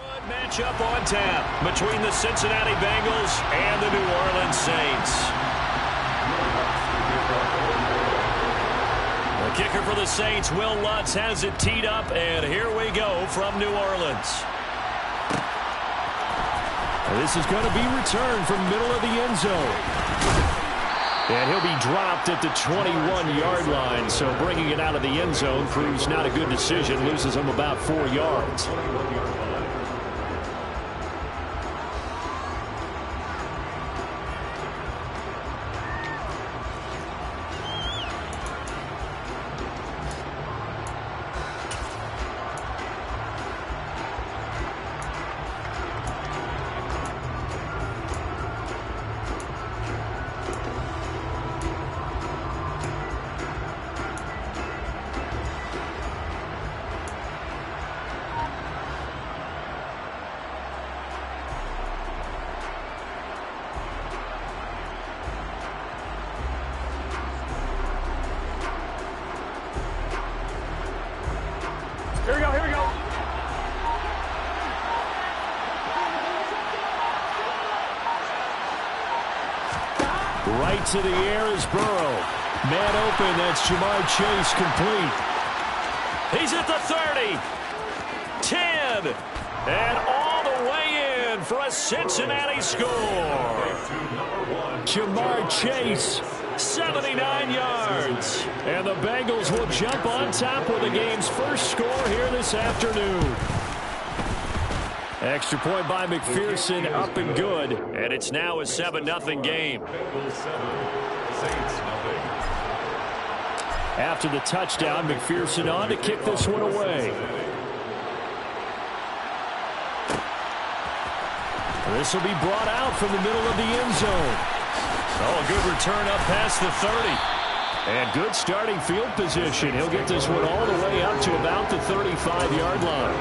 Matchup on tap between the Cincinnati Bengals and the New Orleans Saints. The kicker for the Saints, Will Lutz, has it teed up, and here we go from New Orleans. This is going to be returned from middle of the end zone. And he'll be dropped at the 21-yard line, so bringing it out of the end zone proves not a good decision, loses him about 4 yards. Here we go, here we go. Right to the air is Burrow. Man open, that's Ja'Marr Chase, complete. He's at the 30, 10, and all the way in for a Cincinnati score. Ja'Marr Chase, 79 yards. and the Bengals will jump on top with the game's first score here this afternoon. Extra point by McPherson, up and good. And it's now a 7-0 game. After the touchdown, McPherson on to kick this one away. This will be brought out from the middle of the end zone. Oh, a good return up past the 30. And good starting field position. He'll get this one all the way up to about the 35-yard line.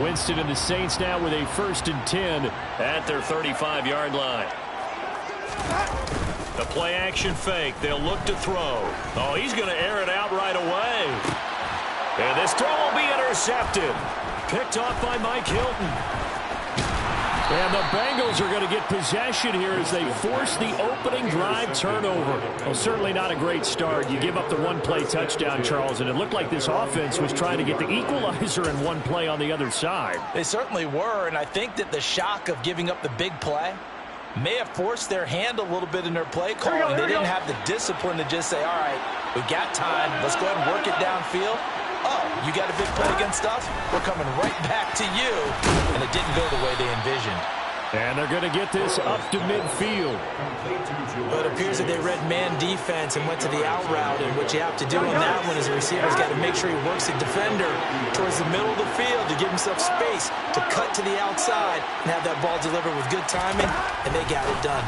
Winston and the Saints now with a 1st and 10 at their 35-yard line. The play action fake. They'll look to throw. Oh, he's going to air it out right away. And this throw will be intercepted. Picked off by Mike Hilton. And the Bengals are going to get possession here as they force the opening drive turnover. Well, certainly not a great start. You give up the one-play touchdown, Charles, and it looked like this offense was trying to get the equalizer in one play on the other side. They certainly were, and I think that the shock of giving up the big play may have forced their hand a little bit in their play calling. They didn't have the discipline to just say, all right, we got time. Let's go ahead and work it downfield. Oh, you got a big play against us? We're coming right back to you. And it didn't go the way they envisioned. And they're going to get this up to midfield. But it appears that they read man defense and went to the out route. And what you have to do on that one is the receiver's got to make sure he works the defender towards the middle of the field to give himself space to cut to the outside and have that ball delivered with good timing. And they got it done.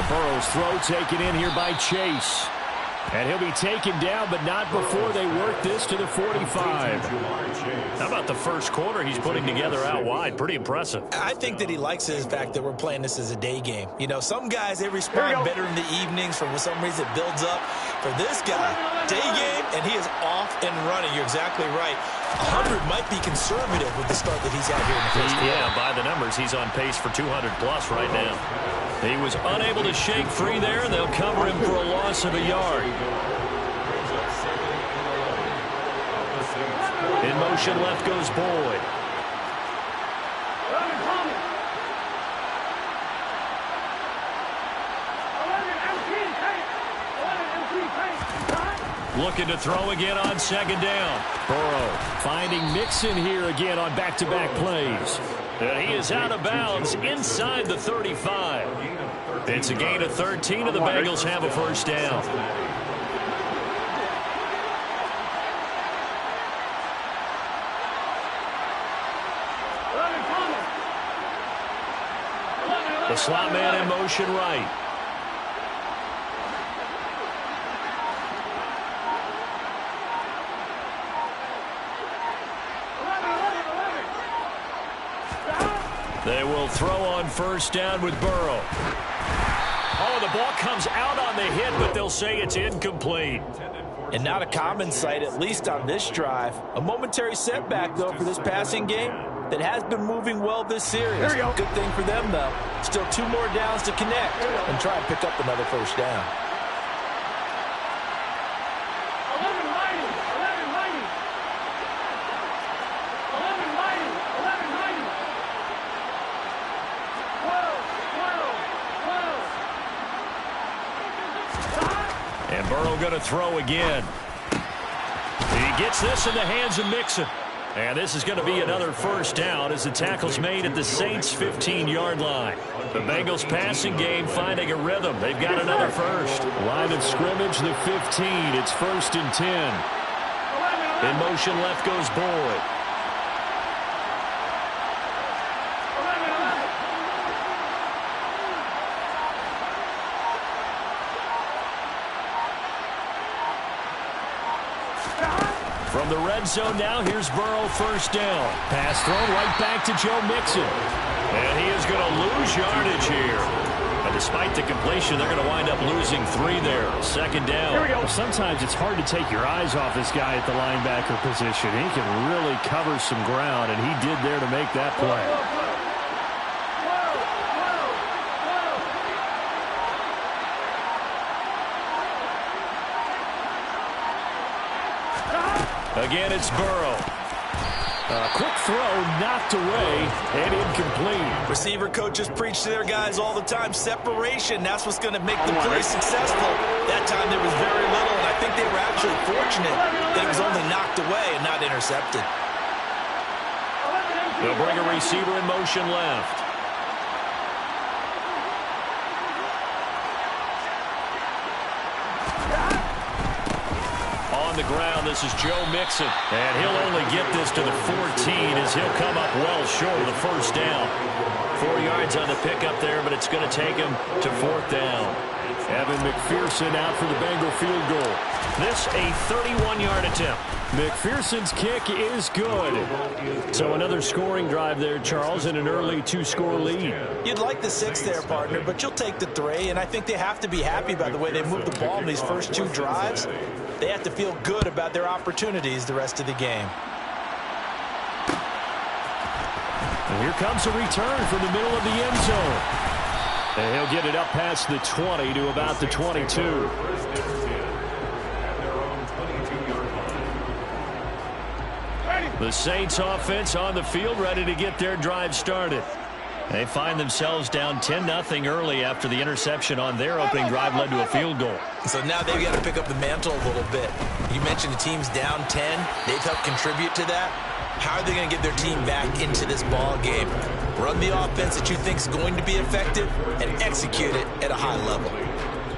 Burrow's throw taken in here by Chase. And he'll be taken down, but not before they work this to the 45. How about the first quarter he's putting together out wide? Pretty impressive. I think that he likes the fact that we're playing this as a day game. You know, some guys, they respond better in the evenings. For some reason, it builds up. For this guy, day game, and he is off and running. You're exactly right. 100 might be conservative with the start that he's had here in the first quarter. Yeah, by the numbers, he's on pace for 200-plus right now. He was unable to shake free there, and they'll cover him for a loss of a yard. In motion, left goes Boyd. Looking to throw again on second down. Burrow finding Mixon here again on back-to-back plays. And he is out of bounds inside the 35. It's a gain of 13, and the Bengals have a first down. The slot man in motion right. They will throw on first down with Burrow. Oh, the ball comes out on the hit, but they'll say it's incomplete. And not a common sight, at least on this drive. A momentary setback, though, for this passing game that has been moving well this series. Good thing for them, though. Still 2 more downs to connect and try and pick up another first down. And Burrow going to throw again. He gets this in the hands of Mixon. And this is going to be another first down as the tackle's made at the Saints' 15-yard line. The Bengals passing game finding a rhythm. They've got another first. Line of scrimmage, the 15. It's 1st and 10. In motion left goes Boyd. From the red zone now, here's Burrow, first down. Pass thrown right back to Joe Mixon. And he is going to lose yardage here. But despite the completion, they're going to wind up losing 3 there. 2nd down. Well, sometimes it's hard to take your eyes off this guy at the linebacker position. He can really cover some ground, and he did there to make that play. Again, it's Burrow. A quick throw, knocked away, and incomplete. Receiver coaches preach to their guys all the time. Separation, that's what's going to make the play successful. That time there was very little, and I think they were actually fortunate that it was only knocked away and not intercepted. They'll bring a receiver in motion left. The ground, this is Joe Mixon, and he'll only get this to the 14 as he'll come up well short of the first down. 4 yards on the pickup there, but it's going to take him to 4th down. Evan McPherson out for the Bengal field goal. This a 31-yard attempt. McPherson's kick is good. So another scoring drive there, Charles, and an early 2-score lead. You'd like the 6 there, partner, but you'll take the 3, and I think they have to be happy by the way they moved the ball in these first 2 drives. They have to feel good about their opportunities the rest of the game. And here comes a return from the middle of the end zone. And he'll get it up past the 20 to about the 22. The Saints offense on the field, ready to get their drive started. They find themselves down 10-0 early after the interception on their opening drive led to a field goal. So now they've got to pick up the mantle a little bit. You mentioned the team's down 10. They've helped contribute to that. How are they going to get their team back into this ball game? Run the offense that you think is going to be effective and execute it at a high level.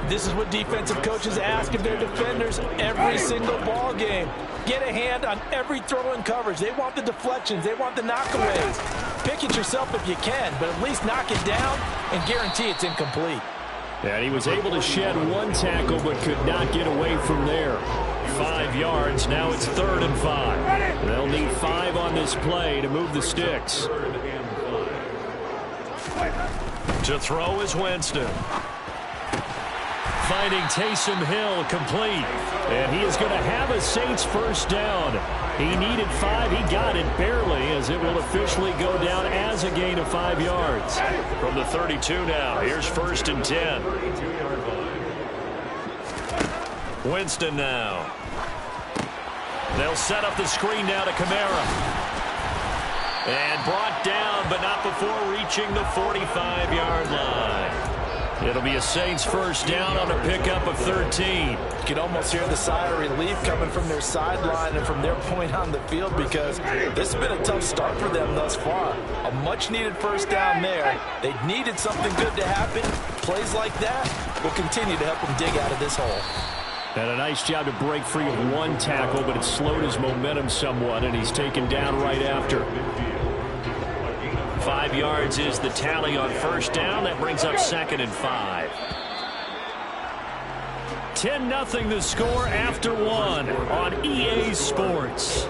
This is what defensive coaches ask of their defenders every single ball game. Get a hand on every throw in coverage. They want the deflections. They want the knockaways. Pick it yourself if you can, but at least knock it down and guarantee it's incomplete. And he was able to shed 1 tackle but could not get away from there. 5 yards. Now it's 3rd and 5. They'll need 5 on this play to move the sticks. To throw is Winston. Finding Taysom Hill complete. And he is going to have a Saints first down. He needed 5. He got it barely as it will officially go down as a gain of 5 yards. From the 32 now, here's 1st and 10. Winston now. They'll set up the screen now to Kamara. And brought down, but not before reaching the 45-yard line. It'll be a Saints first down on a pickup of 13. You can almost hear the sigh of relief coming from their sideline and from their point on the field because this has been a tough start for them thus far. A much-needed first down there. They needed something good to happen. Plays like that will continue to help them dig out of this hole. And a nice job to break free of 1 tackle, but it slowed his momentum somewhat, and he's taken down right after. 5 yards is the tally on first down. That brings up 2nd and 5. 10-0 the score after 1 on EA Sports.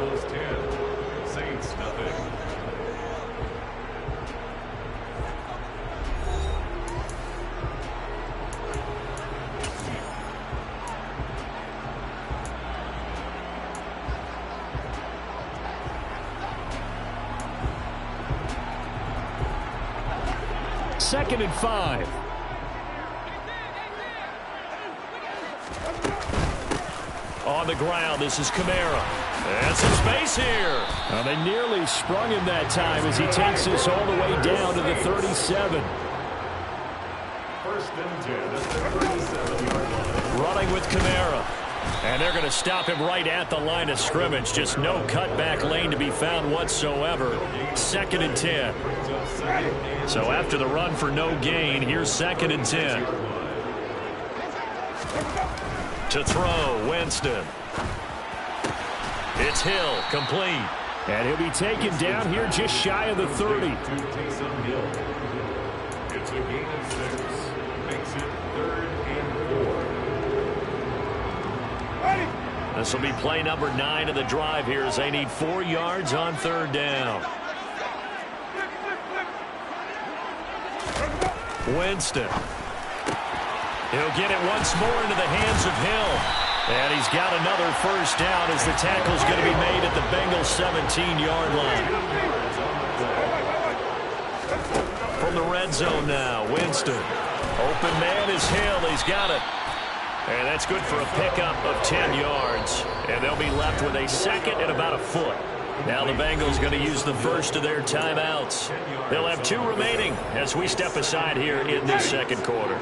2nd and 5. On the ground, this is Kamara. And some space here. Well, they nearly sprung him that time as he takes this all the way down to the 37. Running with Kamara. And they're going to stop him right at the line of scrimmage. Just no cutback lane to be found whatsoever. 2nd and 10. So after the run for no gain, here's 2nd and 10. To throw, Winston. It's Hill, complete. And he'll be taken down here just shy of the 30. It's a gain of 6. Makes it 3rd and 4. This will be play number 9 of the drive here as they need 4 yards on 3rd down. Winston. He'll get it once more into the hands of Hill. And he's got another first down as the tackle's going to be made at the Bengals 17-yard line. From the red zone now, Winston. Open man is Hill. He's got it. And that's good for a pickup of 10 yards. And they'll be left with a 2nd and about a foot. Now the Bengals going to use the first of their timeouts. They'll have 2 remaining as we step aside here in this 2nd quarter.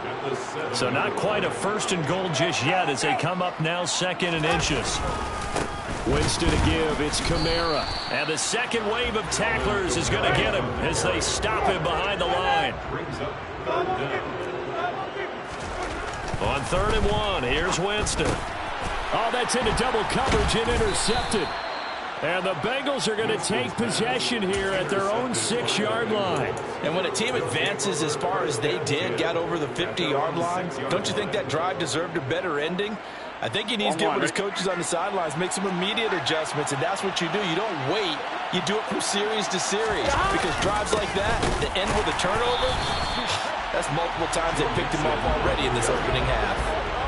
So not quite a 1st and goal just yet as they come up now 2nd and inches. Winston to give. It's Kamara. And the 2nd wave of tacklers is going to get him as they stop him behind the line. On 3rd and 1, here's Winston. Oh, that's into double coverage and intercepted. And the Bengals are going to take possession here at their own 6-yard line. And when a team advances as far as they did, got over the 50-yard line, don't you think that drive deserved a better ending? I think he needs to get with his coaches on the sidelines, make some immediate adjustments, and that's what you do. You don't wait. You do it from series to series because drives like that, to end with a turnover, that's multiple times they picked him up already in this opening half.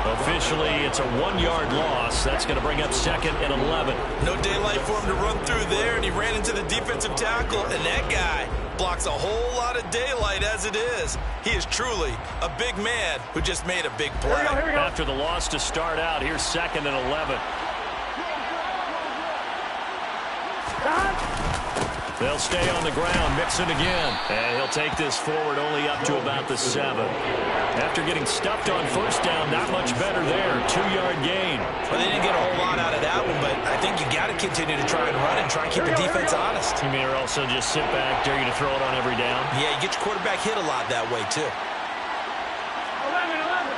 Officially, it's a 1-yard loss. That's going to bring up 2nd and 11. No daylight for him to run through there, and he ran into the defensive tackle, and that guy blocks a whole lot of daylight as it is. He is truly a big man who just made a big play. Here we go. After the loss to start out, here's 2nd and 11. They'll stay on the ground, Mixon again. And he'll take this forward only up to about the 7. After getting stuffed on 1st down, not much better there. 2-yard gain. Well, they didn't get a whole lot out of that one, but I think you got to continue to try and run and try and keep the defense honest. You mean, or also just sit back, dare you to throw it on every down? Yeah, you get your quarterback hit a lot that way, too. 11.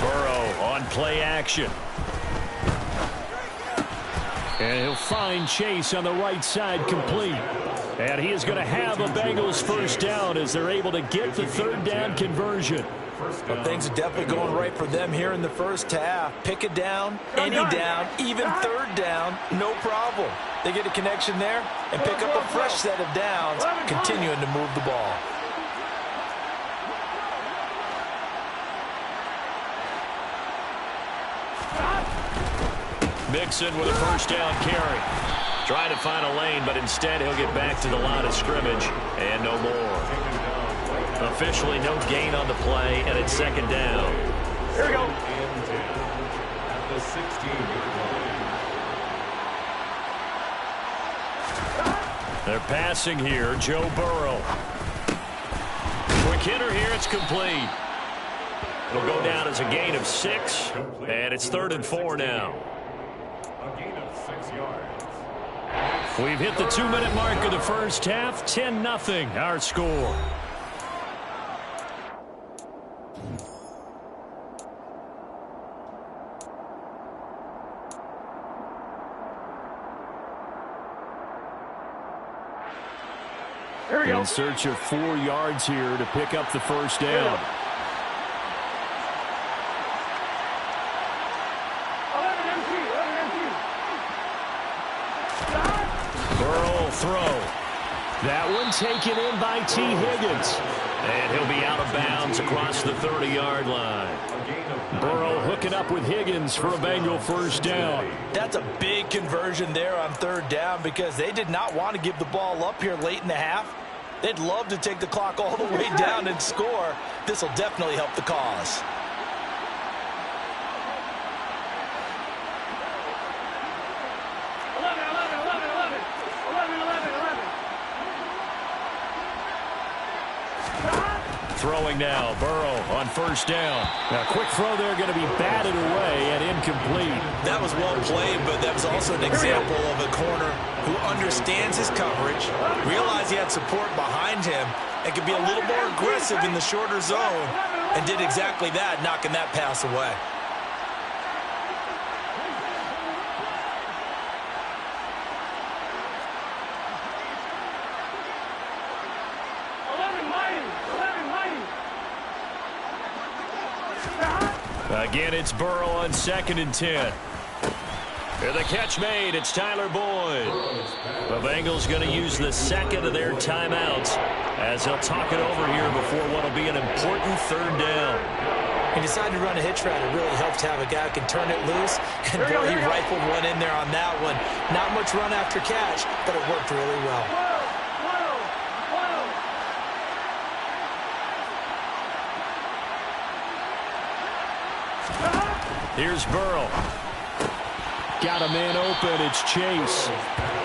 Burrow on play action. And he'll find Chase on the right side complete. And he is going to have a Bengals first down as they're able to get the 3rd down conversion. Well, things are definitely going right for them here in the first half. Pick a down, any down, even 3rd down, no problem. They get a connection there and pick up a fresh set of downs, continuing to move the ball. Mixon with a first down carry. Trying to find a lane, but instead he'll get back to the line of scrimmage and no more. Officially no gain on the play, and it's 2nd down. Here we go. At the 16. They're passing here, Joe Burrow. Quick hitter here, it's complete. It'll go down as a gain of 6, and it's 3rd and 4 now. A gain of 6 yards. We've hit the 2-minute mark of the first half. 10-0 our score. Here we go. In search of 4 yards here to pick up the first down. 11 MT. Burrow will throw. That one taken in by T. Higgins. And he'll be out of bounds across the 30-yard line. Burrow hooking up with Higgins for a Bengal first down. That's a big conversion there on third down because they did not want to give the ball up here late in the half. They'd love to take the clock all the way down and score. This will definitely help the cause. Throwing now, Burrow on first down. Now, quick throw there, going to be batted away and incomplete. That was well played, but that was also an example of a corner who understands his coverage, realized he had support behind him, and could be a little more aggressive in the shorter zone, and did exactly that, knocking that pass away. Again, it's Burrow on 2nd and 10. And the catch made. It's Tyler Boyd. The Bengals going to use the second of their timeouts as they'll talk it over here before what will be an important third down. He decided to run a hitch route. It really helped to have a guy who can turn it loose. And boy, he rifled one in there on that one. Not much run after catch, but it worked really well. Here's Burrow. Got a man open. It's Chase.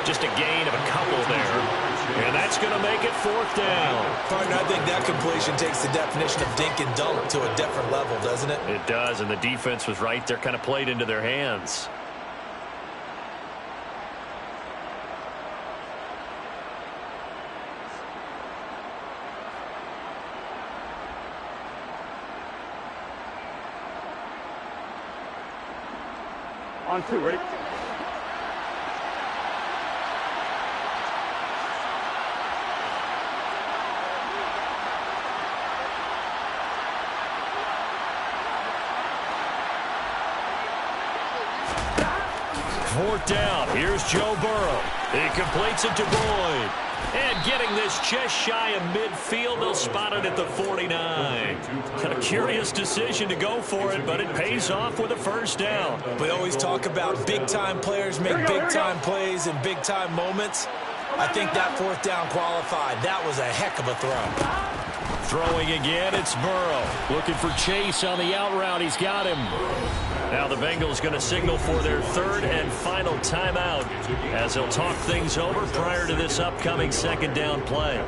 Just a gain of a couple there. And that's going to make it 4th down. Partner, I think that completion takes the definition of dink and dunk to a different level, doesn't it? It does, and the defense was right there, kind of played into their hands. On 2, ready? Fourth down. Here's Joe Burrow. He completes it to Boyd. And getting this just shy of midfield, they'll spot it at the 49. Kind of curious decision to go for it, but it pays off with a first down. We always talk about big-time players make big-time plays in big-time moments. I think that 4th down qualified. That was a heck of a throw. Throwing again, it's Burrow. Looking for Chase on the out route. He's got him. Now the Bengals going to signal for their 3rd and final timeout as they'll talk things over prior to this upcoming 2nd down play.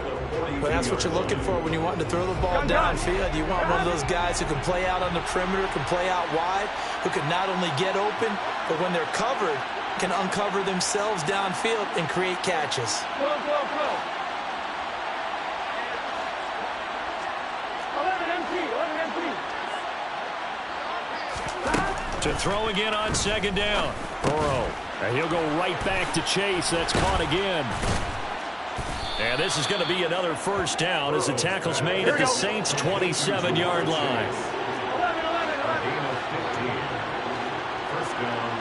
Well, that's what you're looking for when you want to throw the ball downfield. You want one of those guys who can play out on the perimeter, can play out wide, who can not only get open, but when they're covered, can uncover themselves downfield and create catches. Go. 11 MT. To throw again on 2nd down. Burrow. And he'll go right back to Chase. That's caught again. And this is going to be another first down as the tackle's made at the Saints' 27-yard line. 11. First down.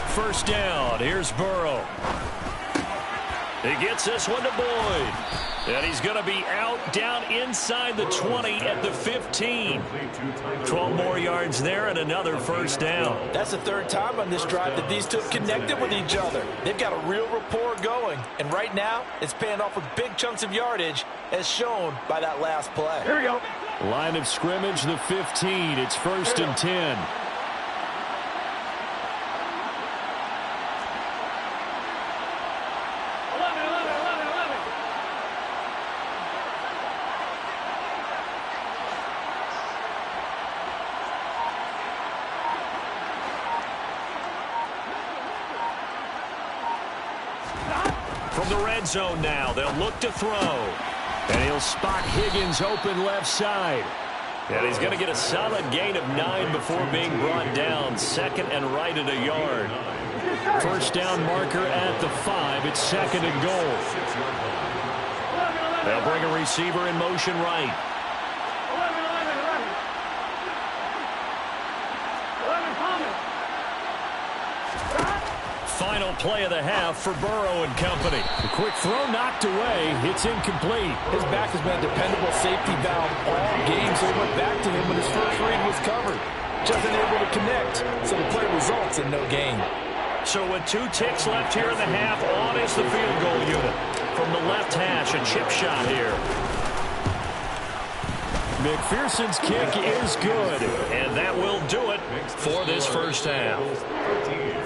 First down. Here's Burrow. He gets this one to Boyd. And he's going to be out down inside the 20 at the 15. 12 more yards there and another first down. That's the 3rd time on this drive that these two have connected with each other. They've got a real rapport going. And right now, it's paying off with big chunks of yardage as shown by that last play. Here we go. Line of scrimmage, the 15. It's 1st and 10. From the red zone now, they'll look to throw. And he'll spot Higgins open left side. And he's going to get a solid gain of 9 before being brought down. 2nd and right at a yard. First down marker at the 5. It's 2nd and goal. They'll bring a receiver in motion right. 11 Thomas. final play of the half for Burrow and company. The quick throw knocked away. It's incomplete. His back has been a dependable safety valve all game, so he went back to him when his first read was covered. Just unable to connect, so the play results in no gain. So with 2 ticks left here in the half, on is the field goal unit. From the left hash, a chip shot here. McPherson's kick is good. And that will do it for this first half.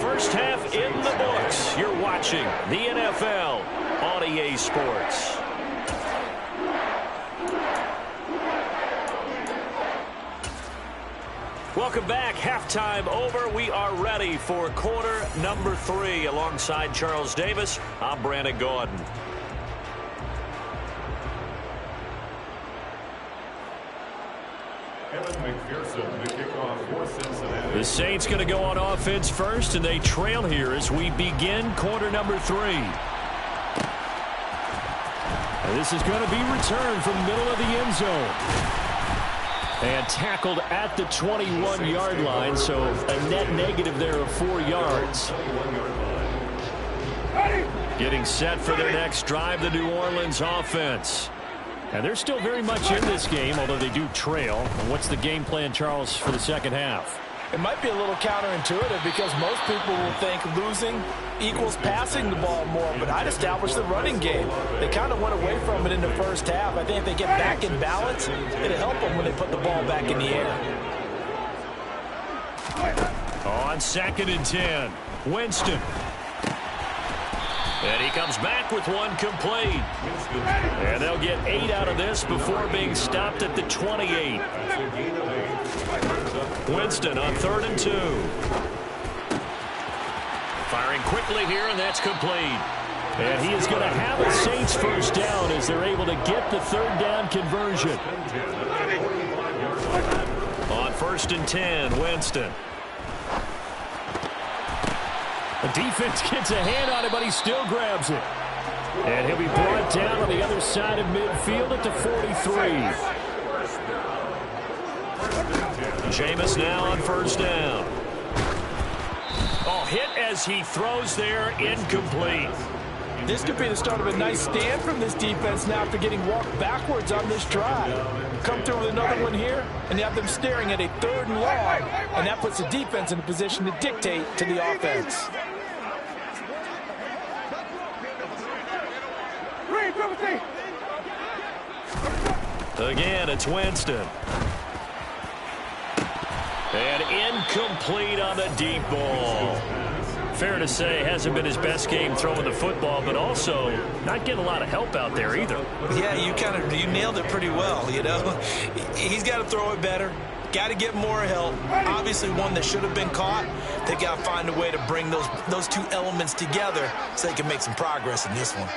First half in the books. You're watching the NFL on EA Sports. Welcome back. Halftime over. We are ready for quarter number 3. Alongside Charles Davis, I'm Brandon Gaudin. McPherson, the kickoff for Cincinnati. The Saints going to go on offense first, and they trail here as we begin quarter number 3. And this is going to be returned from the middle of the end zone. And tackled at the 21-yard line, so a net negative there of 4 yards. Getting set for their next drive, the New Orleans offense. And they're still very much in this game, although they do trail. And what's the game plan, Charles, for the second half? It might be a little counterintuitive because most people will think losing equals passing the ball more, but I'd establish the running game. They kind of went away from it in the first half. I think if they get back in balance, it'll help them when they put the ball back in the air. On 2nd and 10, Winston. And he comes back with one complete. And they'll get 8 out of this before being stopped at the 28. Winston on 3rd and 2. Firing quickly here, and that's complete. And he is going to have a Saints first down as they're able to get the 3rd down conversion. On 1st and 10, Winston. The defense gets a hand on it, but he still grabs it. And he'll be brought down on the other side of midfield at the 43. Jameis now on 1st down. Oh, hit as he throws there, incomplete. This could be the start of a nice stand from this defense now after getting walked backwards on this drive. Come through with another one here, and you have them staring at a 3rd and long, and that puts the defense in a position to dictate to the offense. Again, it's Winston. And incomplete on the deep ball. Fair to say, hasn't been his best game throwing the football, but also not getting a lot of help out there either. Yeah, you nailed it pretty well, you know. He's got to throw it better. Got to get more help. Obviously one that should have been caught. They got to find a way to bring those 2 elements together so they can make some progress in this one.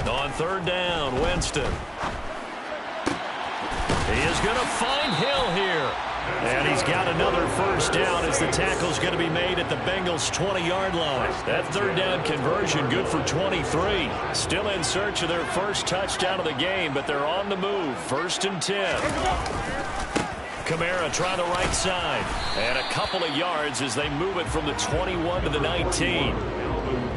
On 3rd down, Winston. He is going to find Hill here. And he's got another first down as the tackle's going to be made at the Bengals' 20-yard line. That 3rd down conversion good for 23. Still in search of their first touchdown of the game, but they're on the move. 1st and 10. Kamara trying the right side. And a couple of yards as they move it from the 21 to the 19.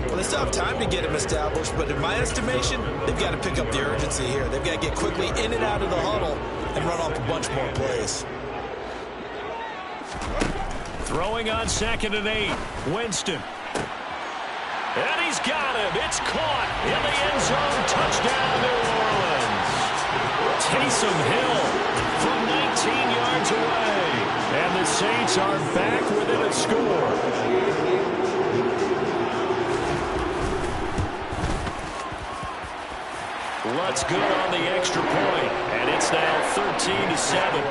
Well, they still have time to get him established, but in my estimation, they've got to pick up the urgency here. They've got to get quickly in and out of the huddle and run off a bunch more plays. Throwing on 2nd and 8. Winston. And he's got him. It's caught in the end zone. Touchdown, New Orleans. Taysom Hill from 19 yards away. And the Saints are back within a score. Lutz good on the extra point, and it's now 13-7.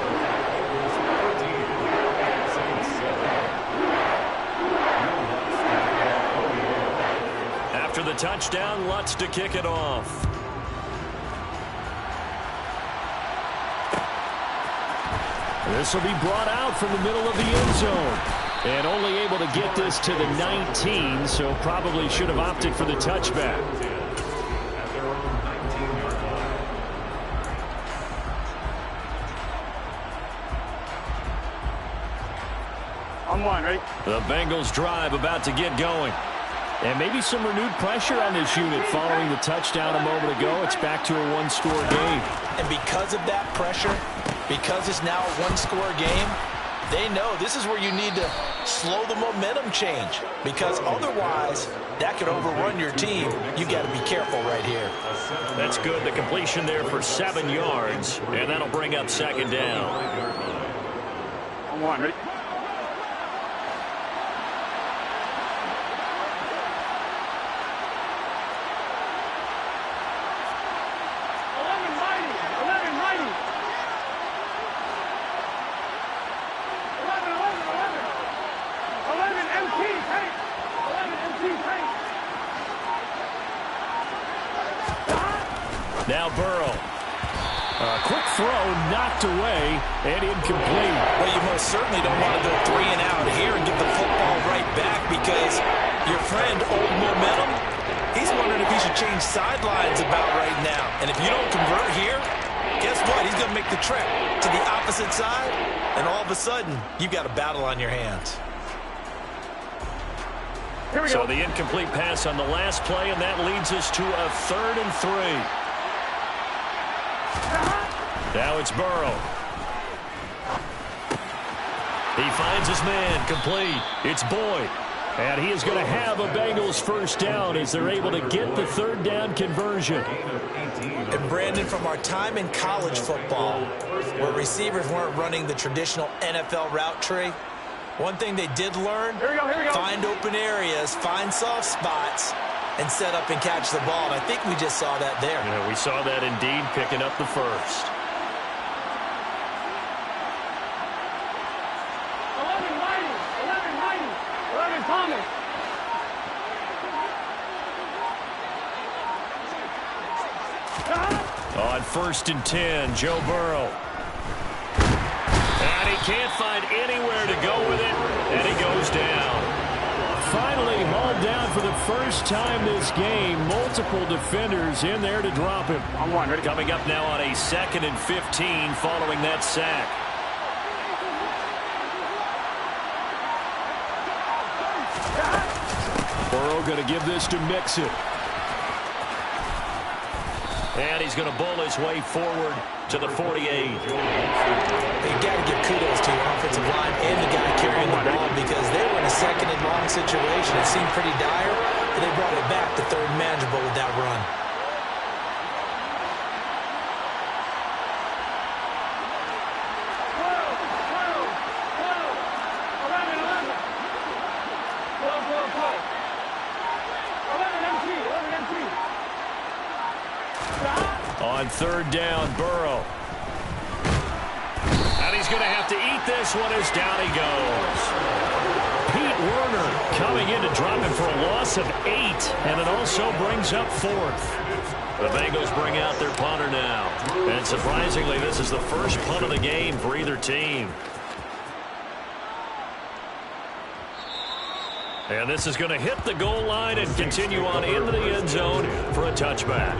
After the touchdown, Lutz to kick it off. This will be brought out from the middle of the end zone. And only able to get this to the 19, so probably should have opted for the touchback. On one, ready? The Bengals drive about to get going. And maybe some renewed pressure on this unit following the touchdown a moment ago. It's back to a one-score game. And because of that pressure, because it's now a one-score game, they know this is where you need to slow the momentum change, because otherwise that could overrun your team. You got to be careful right here. That's good. The completion there for 7 yards, and that'll bring up second down. On one, ready? Now Burrow. A quick throw knocked away and incomplete. Well, you most certainly don't want to go 3 and out here and get the football right back, because your friend, Old Momentum, he's wondering if he should change sidelines about right now. And if you don't convert here, guess what? He's going to make the trek to the opposite side, and all of a sudden, you've got a battle on your hands. Here we So go. the incomplete pass on the last play, and that leads us to a 3rd and 3. Now it's Burrow. He finds his man, complete. It's Boyd. And he is going to have a Bengals first down as they're able to get the 3rd down conversion. And Brandon, from our time in college football, where receivers weren't running the traditional NFL route tree, one thing they did learn, Here we go. find open areas, find soft spots, and set up and catch the ball. And I think we just saw that there. Yeah, we saw that indeed, picking up the first. 11 Thomas. On 1st and 10, Joe Burrow. And he can't find anywhere to go with it, and he goes down. Finally hauled down for the first time this game. Multiple defenders in there to drop him. On one, ready? Coming up now on a 2nd and 15 following that sack. Burrow going to give this to Mixon. And he's going to bull his way forward to the 48. You got to give kudos to your offensive line and the guy carrying the ball, because they were in a 2nd and long situation. It seemed pretty dire, but they brought it back to 3rd and manageable with that run. On 3rd down, Burrow. And he's going to have to eat this one as down he goes. Pete Werner coming in to drop him for a loss of 8, and it also brings up 4th. The Bengals bring out their punter now. And surprisingly, this is the first punt of the game for either team. And this is going to hit the goal line and continue on into the end zone for a touchback.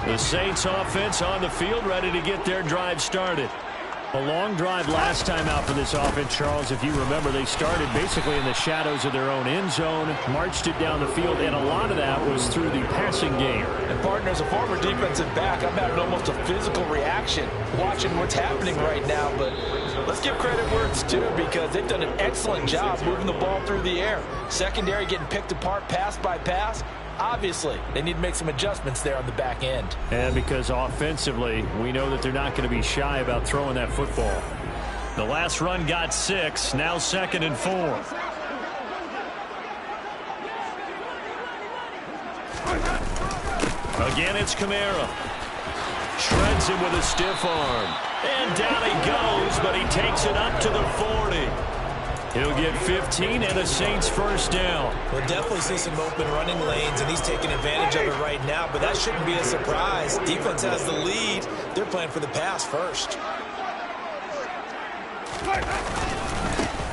The Saints offense on the field, ready to get their drive started. A long drive last time out for this offense, Charles. If you remember, they started basically in the shadows of their own end zone, marched it down the field, and a lot of that was through the passing game. And, partner, as a former defensive back, I'm having almost a physical reaction watching what's happening right now. But let's give credit where it's due, because they've done an excellent job moving the ball through the air. Secondary getting picked apart pass by pass. Obviously, they need to make some adjustments there on the back end. And because offensively, we know that they're not going to be shy about throwing that football. The last run got 6, now 2nd and 4. Again, it's Kamara. Shreds him with a stiff arm. And down he goes, but he takes it up to the 40. He'll get 15 and a Saints first down. We'll definitely see some open running lanes, and he's taking advantage of it right now, but that shouldn't be a surprise. Defense has the lead. They're playing for the pass first.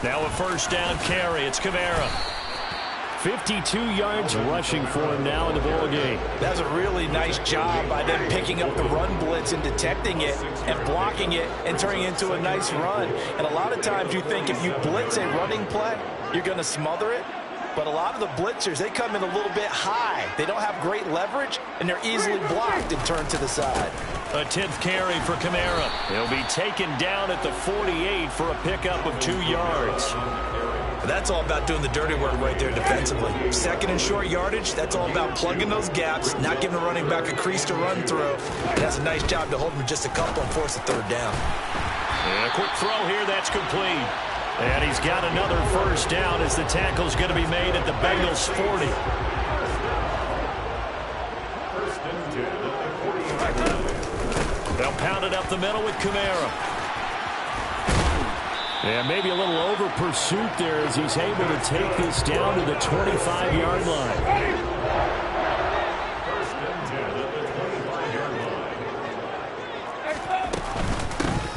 Now a first down carry. It's Kamara. 52 yards rushing for him now in the ball game. That's a really nice job by them picking up the run blitz and detecting it and blocking it and turning it into a nice run. And a lot of times you think if you blitz a running play, you're going to smother it. But a lot of the blitzers, they come in a little bit high. They don't have great leverage, and they're easily blocked and turned to the side. A 10th carry for Kamara. He'll be taken down at the 48 for a pickup of 2 yards. That's all about doing the dirty work right there defensively. Second and short yardage, that's all about plugging those gaps, not giving the running back a crease to run through. And that's a nice job to hold him just a couple and force a third down. And a quick throw here, that's complete. And he's got another first down as the tackle's going to be made at the Bengals 40. They'll pound it up the middle with Kamara. And maybe a little over pursuit there as he's able to take this down to the 25-yard line.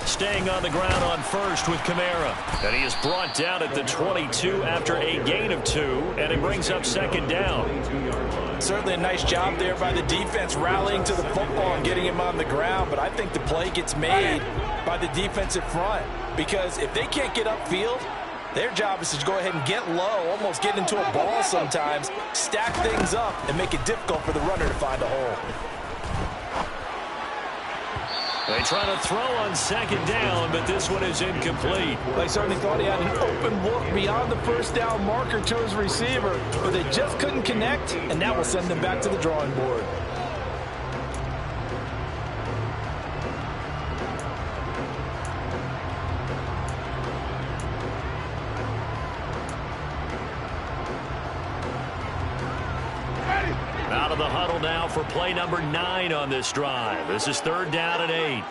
Staying on the ground on first with Kamara. And he is brought down at the 22 after a gain of 2, and it brings up second down. Certainly a nice job there by the defense rallying to the football and getting him on the ground, but I think the play gets made by the defensive front because if they can't get upfield, their job is to go ahead and get low, almost get into a ball sometimes, stack things up, and make it difficult for the runner to find a hole. They try to throw on second down, but this one is incomplete. They certainly thought he had an open look beyond the first down marker to his receiver, but they just couldn't connect, and that will send them back to the drawing board. Out of the huddle now for play number 9 on this drive. This is third down and 8.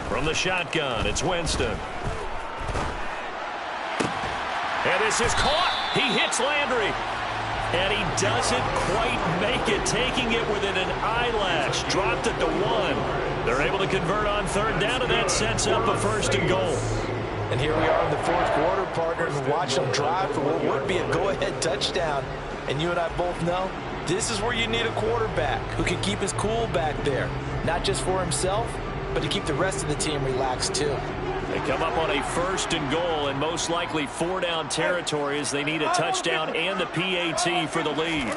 From the shotgun, it's Winston. And this is caught. He hits Landry. And he doesn't quite make it, taking it within an eyelash. Dropped at the 1. They're able to convert on third down, and that sets up a first and goal. And here we are in the fourth quarter, partner, and watch them drive for what would be a go-ahead touchdown. And you and I both know this is where you need a quarterback who can keep his cool back there, not just for himself, but to keep the rest of the team relaxed too. They come up on a first and goal and most likely 4-down territory as they need a touchdown and a PAT for the lead.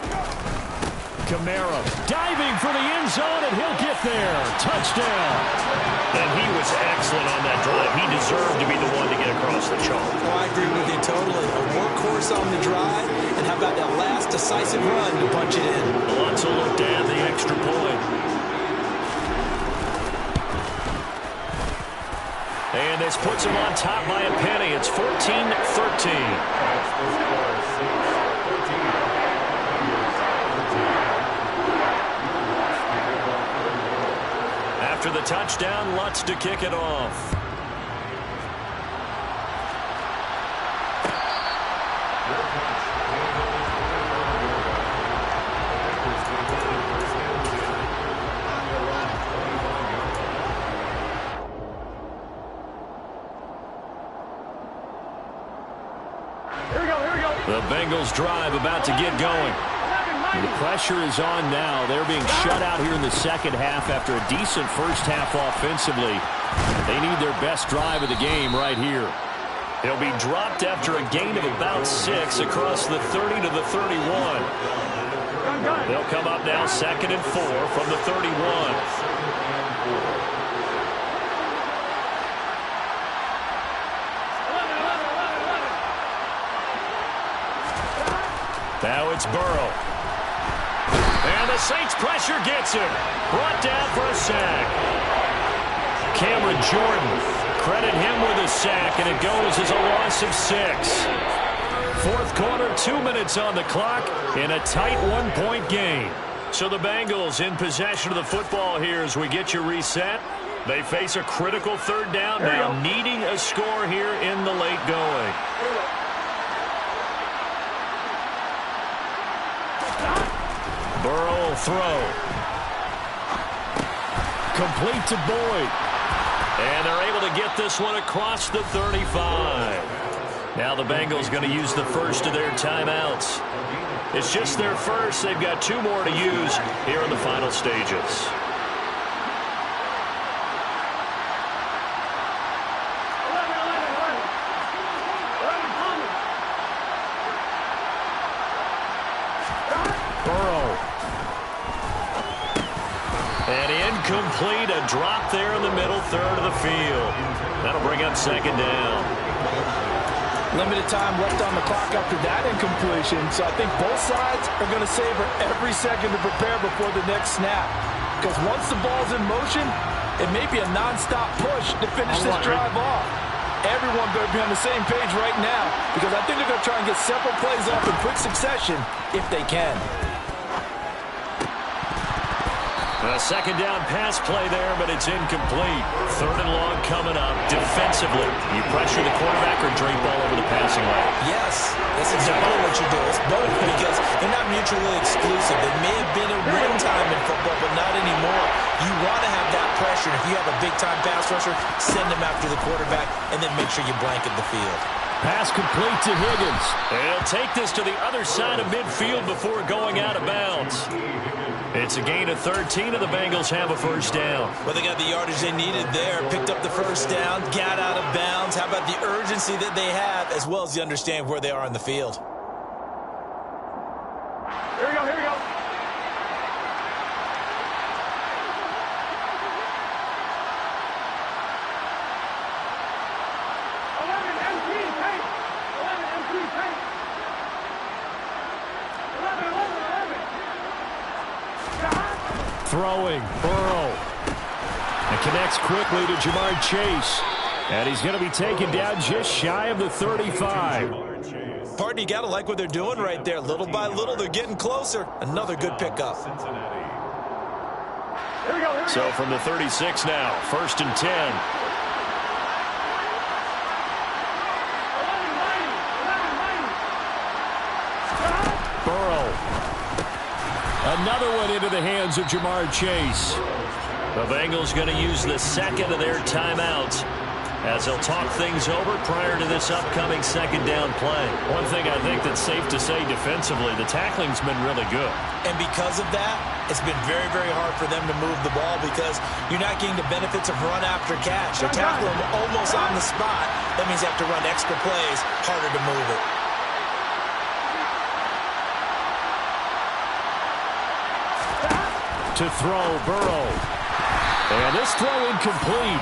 Kamara diving for the end zone, and he'll get there. Touchdown. And he was excellent on that drive. He deserved to be the one to get across the chalk. Oh, I agree with you totally. A workhorse on the drive, and how about that last decisive run to punch it in? Lots of look down the extra point. And this puts him on top by a penny. It's 14-13. After the touchdown, Lutz to kick it off. Here we go. The Bengals drive about to get going. The pressure is on now. They're being shut out here in the second half after a decent first half offensively. They need their best drive of the game right here. He'll be dropped after a gain of about 6 across the 30 to the 31. They'll come up now 2nd and 4 from the 31. Now it's Burrow. And the Saints pressure gets him. Brought down for a sack. Cameron Jordan, credit him with a sack, and it goes as a loss of 6. Fourth quarter, 2 minutes on the clock in a tight one-point game. So the Bengals in possession of the football here as we get you reset. They face a critical third down now, needing a score here in the late going. Burrow will throw. Complete to Boyd. And they're able to get this one across the 35. Now the Bengals going to use the first of their timeouts. It's just their first. They've got 2 more to use here in the final stages. Complete, a drop there in the middle third of the field. That'll bring up second down. Limited time left on the clock after that incompletion, so I think both sides are going to savor every second to prepare before the next snap. Because once the ball's in motion, it may be a nonstop push to finish this drive off. Everyone better be on the same page right now, because I think they're going to try and get several plays off in quick succession if they can. A second down pass play there, but it's incomplete. Third and long coming up. Defensively, you pressure the quarterback or drape all over the passing lane? Yes, that's exactly what you do. It's both because they're not mutually exclusive. They may have been at one time in football, but not anymore. You want to have that pressure. If you have a big-time pass rusher, send them after the quarterback, and then make sure you blanket the field. Pass complete to Higgins. He'll take this to the other side of midfield before going out of bounds. It's a gain of 13, and the Bengals have a first down. Well, they got the yardage they needed there, picked up the first down, got out of bounds. How about the urgency that they have, as well as the understanding where they are in the field? Here we go, here we go. Throwing, Burrow. And connects quickly to Jamar Chase. And he's going to be taken down just shy of the 35. Pardon, you got to like what they're doing right there. Little by little, they're getting closer. Another good pickup. Here we go. So from the 36 now, 1st and 10. Another one into the hands of Jamar Chase. The Bengals going to use the second of their timeouts as they'll talk things over prior to this upcoming second down play. One thing I think that's safe to say defensively, the tackling's been really good. And because of that, it's been very, very hard for them to move the ball because you're not getting the benefits of run after catch. They're tackling them almost on the spot. That means they have to run extra plays, harder to move it. To throw, Burrow. And this throw incomplete.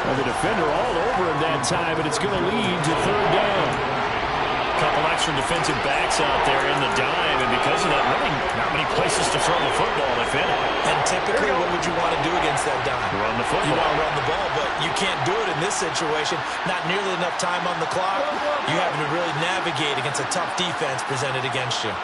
And the defender all over him that time, and it's going to lead to third down. A couple extra defensive backs out there in the dime, and because of that, really not many places to throw the football, if any. And typically, what would you want to do against that dime? Run the football. You want to run the ball, but you can't do it in this situation. Not nearly enough time on the clock. You having to really navigate against a tough defense presented against you.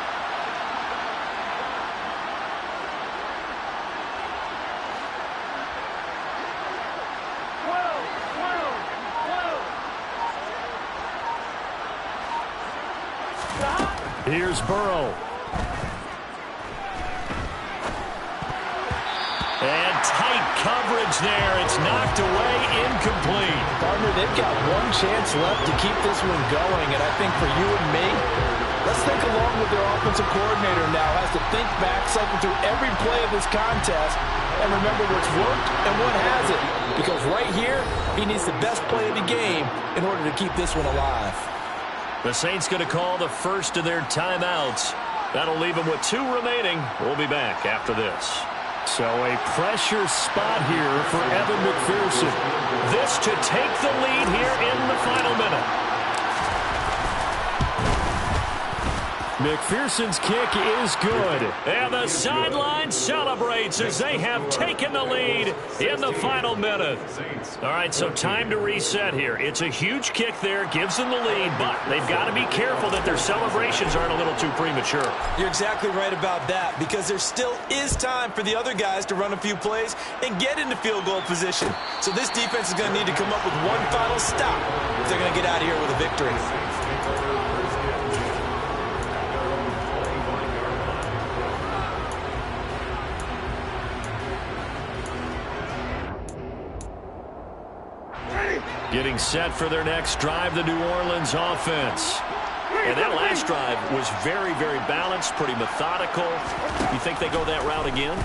Here's Burrow. And tight coverage there. It's knocked away, incomplete. Partner, they've got one chance left to keep this one going, and I think for you and me, let's think along with their offensive coordinator now. Has to think back, cycle through every play of this contest, and remember what's worked and what hasn't. Because right here, he needs the best play of the game in order to keep this one alive. The Saints going to call the first of their timeouts. That'll leave them with 2 remaining. We'll be back after this. So a pressure spot here for Evan McPherson. This to take the lead here in the final minute. McPherson's kick is good. And the sideline celebrates as they have taken the lead in the final minute. All right, so time to reset here. It's a huge kick there, gives them the lead, but they've got to be careful that their celebrations aren't a little too premature. You're exactly right about that because there still is time for the other guys to run a few plays and get into field goal position. So this defense is going to need to come up with one final stop if they're going to get out of here with a victory. Getting set for their next drive, the New Orleans offense. And that last drive was very, very balanced, pretty methodical. You think they go that route again?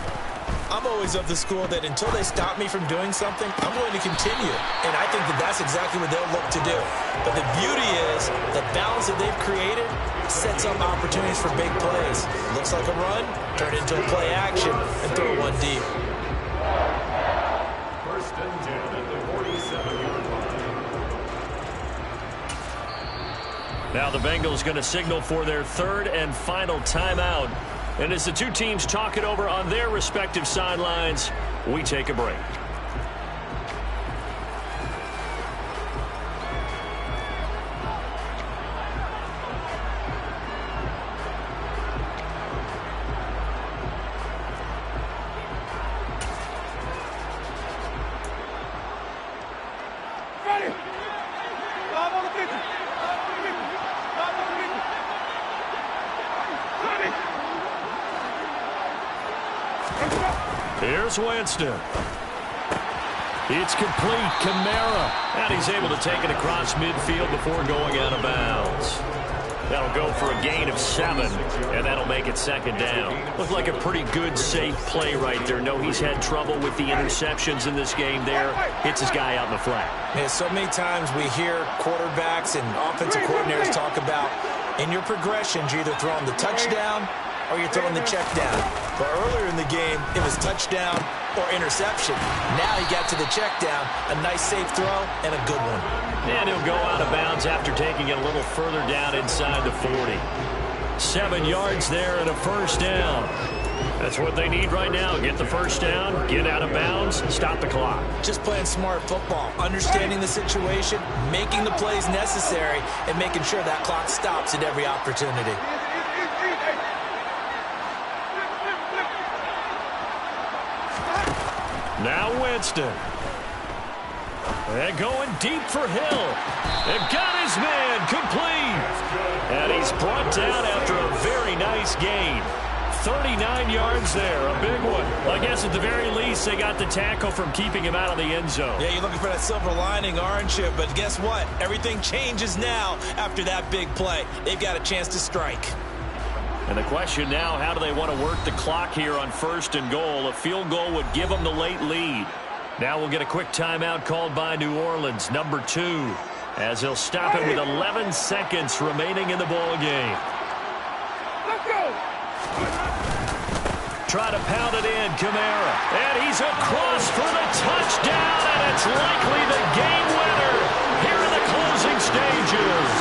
I'm always of the school that until they stop me from doing something, I'm going to continue. And I think that that's exactly what they'll look to do. But the beauty is the balance that they've created sets up opportunities for big plays. Looks like a run, turn it into a play action, and throw one deep. First and 10 at the 47-yard line. Now the Bengals going to signal for their third and final timeout. And as the two teams talk it over on their respective sidelines, we take a break. Here's Winston. It's complete. Kamara. And he's able to take it across midfield before going out of bounds. That'll go for a gain of 7, and that'll make it second down. Looked like a pretty good, safe play right there. No, he's had trouble with the interceptions in this game there. Hits his guy out in the flat. Yeah, so many times we hear quarterbacks and offensive coordinators talk about in your progressions, you're either throwing the touchdown or you're throwing the check down. But earlier in the game, it was touchdown or interception. Now he got to the check down, a nice safe throw, and a good one. And he'll go out of bounds after taking it a little further down inside the 40. 7 yards there and a first down. That's what they need right now. Get the first down, get out of bounds, stop the clock. Just playing smart football, understanding the situation, making the plays necessary, and making sure that clock stops at every opportunity. Now Winston. And going deep for Hill. And got his man complete. And he's brought down after a very nice gain. 39 yards there, a big one. I guess at the very least they got the tackle from keeping him out of the end zone. Yeah, you're looking for that silver lining, aren't you? But guess what? Everything changes now after that big play. They've got a chance to strike. And the question now, how do they want to work the clock here on first and goal? A field goal would give them the late lead. Now we'll get a quick timeout called by New Orleans, number 2, as he'll stop it with 11 seconds remaining in the ball game. Let's go! Try to pound it in, Kamara. And he's across for the touchdown, and it's likely the game winner here in the closing stages.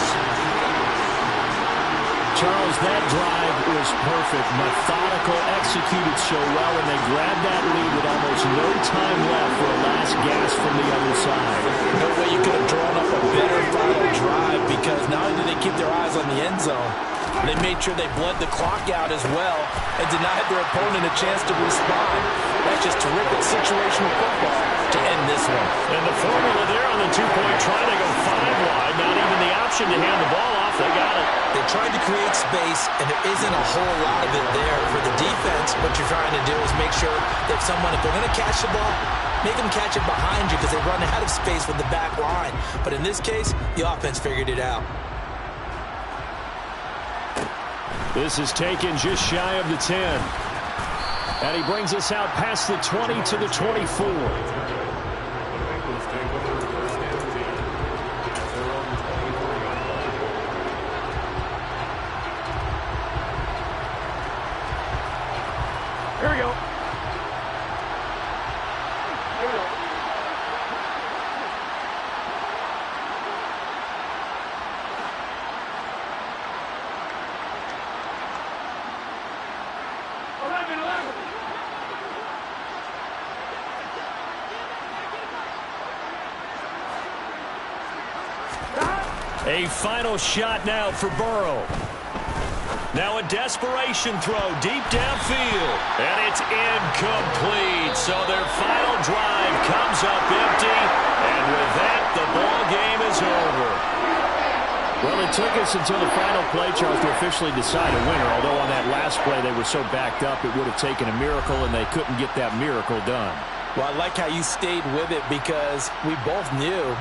Charles, that drive was perfect, methodical, executed so well, and they grabbed that lead with almost no time left for a last gasp from the other side. No way you could have drawn up a better final drive, because not only did they keep their eyes on the end zone, they made sure they bled the clock out as well and denied their opponent a chance to respond. That's just terrific situational football to end this one. And the formula there on the two-point try to go 5 wide, not even the option to hand the ball off. They got it. They tried to create space, and there isn't a whole lot of it there for the defense. What you're trying to do is make sure that if they're going to catch the ball, make them catch it behind you because they run out of space with the back line. But in this case, the offense figured it out. This is taken just shy of the 10. And he brings us out past the 20 to the 24. Here we go. A final shot now for Burrow. Now a desperation throw deep downfield. And it's incomplete. So their final drive comes up empty. And with that, the ball game is over. Well, it took us until the final play, Charles, to officially decide a winner. Although on that last play they were so backed up, it would have taken a miracle, and they couldn't get that miracle done. Well, I like how you stayed with it because we both knew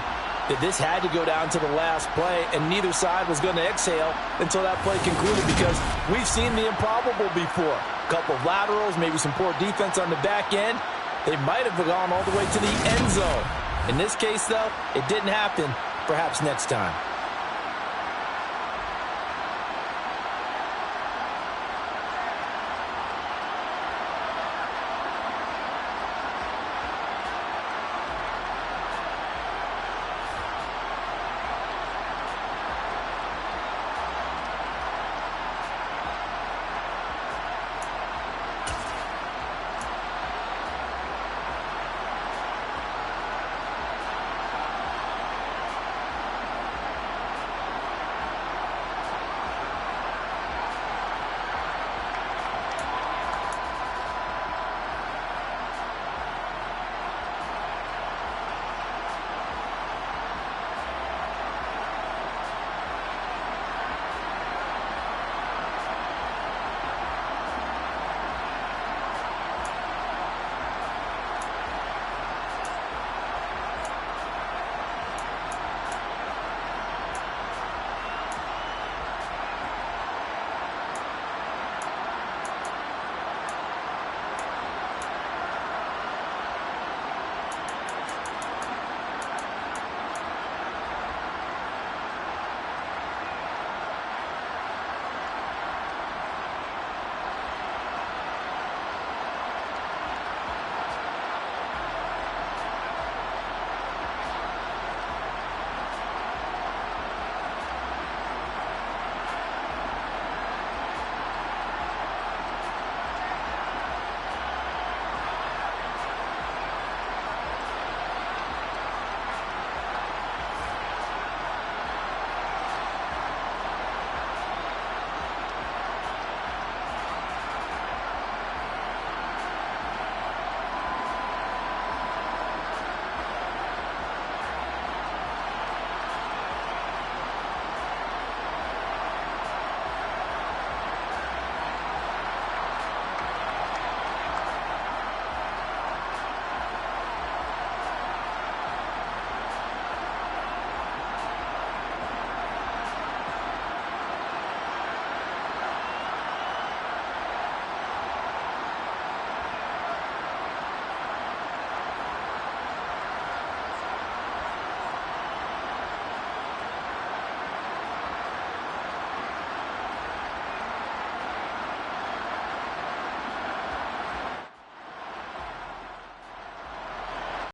that this had to go down to the last play, and neither side was going to exhale until that play concluded, because we've seen the improbable before. A couple of laterals, maybe some poor defense on the back end. They might have gone all the way to the end zone. In this case, though, it didn't happen. Perhaps next time.